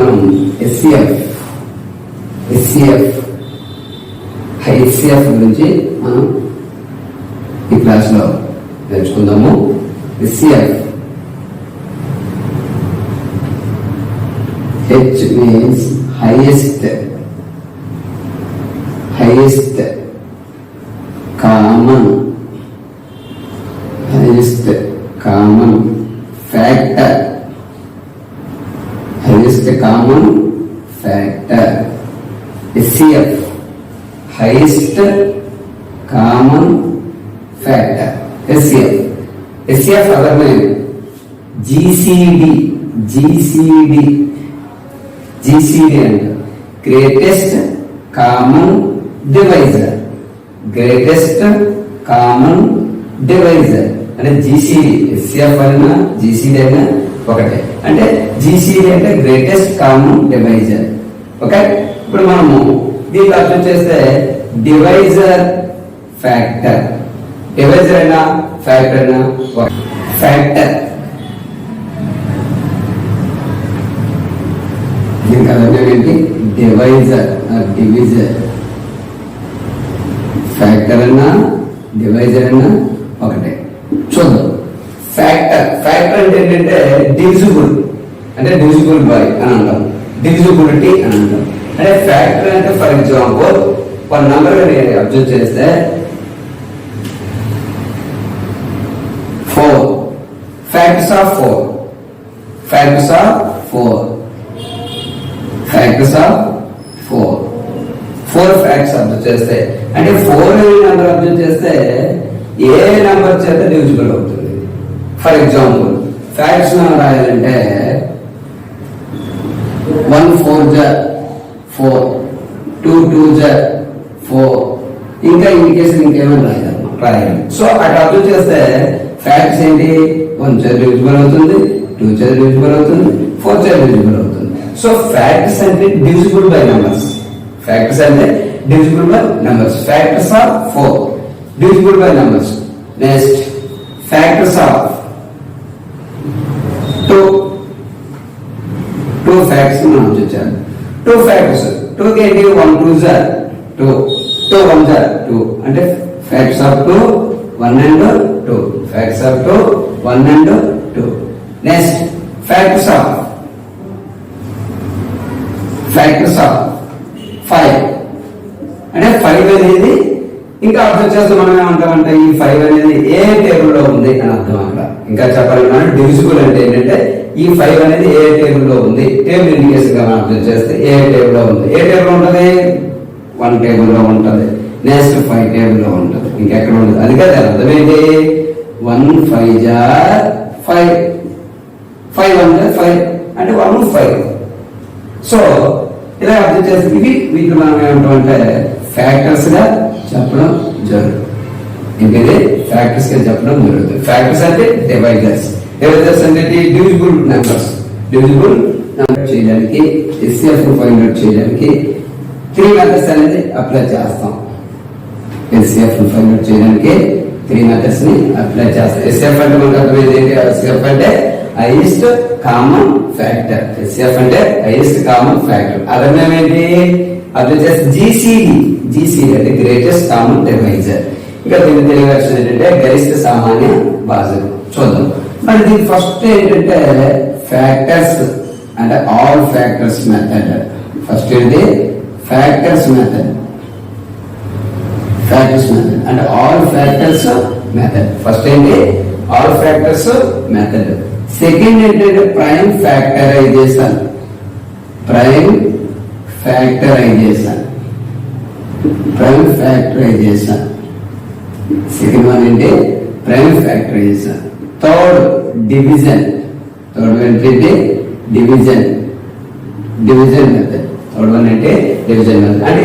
మనం హెచ్సిఎఫ్ గురించి మనం ఈ క్లాస్లో నేర్చుకుందాము. HCF H means highest common factor. HCF highest common factor. HCF other name GCD and greatest common divisor అంటే GCD HCF అయినా GCD అయినా ఒకటే. అంటే GCD అంటే గ్రేటెస్ట్ కామన్ డివైజర్. ఓకే, ఇప్పుడు మనము దీన్ని అర్థం చేస్తే డివైజర్ ఫ్యాక్టర్ అయినా ఫ్యాక్టర్ అయినా ఫ్యాక్టర్ దీనికి అర్థం ఏంటి? డివైజర్ ఫ్యాక్టర్ అన్నా డివైజర్ అన్నా ఒకటే. చూద్దాం. ఫ్యాక్టర్ అంటే ఏంటంటే డివిజిబుల్ బై అని అంటాం, డివిజిబిలిటీ అని అంటాం. అంటే ఫ్యాక్టర్ అంటే ఫర్ ఎగ్జాంపుల్ ఒక నంబర్ అబ్జర్వ్ చేస్తే 4 ఫ్యాక్టర్స్ ఆఫ్ 4 ఫ్యాక్ట్స్ అబ్జర్వ్ చేస్తే అంటే 4 నెంబర్ అబ్జర్వ్ చేస్తే ఏ నెంబర్ చేత డివిజిబుల్ అవుతుంది. ఫర్ ఎగ్జాంపుల్ ఫ్యాక్ట్స్ రాయాలంటే 1 4 4 2 2 4 ఇంకా ఇన్ కేసు ఇంకేమైనా రాయాలి. సో అట్లా అబ్జర్వ్ చేస్తే ఫ్యాక్ట్స్ ఏంటి? 1 చేత డివిజిబుల్ అవుతుంది, 2 చేత డివిజిబుల్ అవుతుంది, 4 చేత డివిజిబుల్ అవుతుంది. సో ఫ్యాక్ట్స్ అంటే divisible by numbers. Factors are 4 divisible by numbers. Next, factors of 2 facts మనం చూచాలి. 2 factors 2 కి ఏంటి? 1 2 2 2 1 2 అంటే facts of 2 1 and 2 facts of 2 1 and 2. Next, factors of 5 అంటే 5 అనేది ఇంకా అర్థం చేస్తే మనం ఏమంటామంటే ఈ 5 అనేది ఏ టేబుల్లో ఉంది అని అర్థం. అక్కడ ఇంకా చెప్పాలన్నా డివిజిబుల్ అంటే ఏంటంటే ఈ 5 అనేది ఏ టేబుల్లో ఉంది, టేబుల్ ఇండికేషన్ గా మనం అర్థం చేస్తే ఏ టేబుల్లో ఉంది. ఏ టేబుల్ ఉంటుంది? 1 టేబుల్లో ఉంటుంది. నెక్స్ట్ 5 టేబుల్లో ఉంటుంది. ఇంకెక్కడ ఉంటుంది? అది కదా అర్థం ఏంటి? 1 5 5 5 1 5 అంటే 1 5. సో ఇలా అర్థం చేస్తే వీటిని మనం ఏమంటామంటే ఫ్యాక్టర్స్ గా చెప్పడం జరుగుతుంది. ఇంకేది ఫ్యాక్టర్స్ గా చెప్పడం జరుగుతుంది. ఫ్యాక్టర్స్ అంటే డివైజర్స్ అంటే డివిజిబుల్ నెంబర్స్ చేయడానికి HCF ఫైండ్ అవుట్ చేయడానికి 3 మెథడ్స్ అనేది అప్లై చేస్తాం. HCF ఫైండ్ అవుట్ చేయడానికి 3 మెథడ్స్ ని అప్లై చేస్తాం. HCF అంటే మనకు అర్థమైంది ఏంటి? HCF అంటే హైయెస్ట్ కామన్ ఫ్యాక్టర్. HCF అంటే హైయెస్ట్ కామన్ ఫ్యాక్టర్. అర్థం ఏంటి? అర్థం చేస్తే GCD అంటే గ్రేటెస్ట్ కామన్ డివైజర్. ఇంకా దీని తెలుగు వెర్షన్ ఏంటంటే గరిష్ట సామాన్య భాజకం. చూద్దాం. మరి దీని ఫస్ట్ ఏంటంటే ఫ్యాక్టర్స్ అంటే ఆల్ ఫ్యాక్టర్స్ మెథడ్. ఫస్ట్ ఏంటి? ఫ్యాక్టర్స్ మెథడ్ అంటే ఆల్ ఫ్యాక్టర్స్ మెథడ్. ఫస్ట్ ఏంటి? All factors method. సెకండ్ ఏంటంటే ప్రైమ్ ఫ్యాక్టరైజేషన్. సెకండ్ వన్ ఏంటి? Prime factorization. Third division. ఏంటంటే డివిజన్ మెథడ్. థర్డ్ వన్ అంటే డివిజన్ మెథడ్. అంటే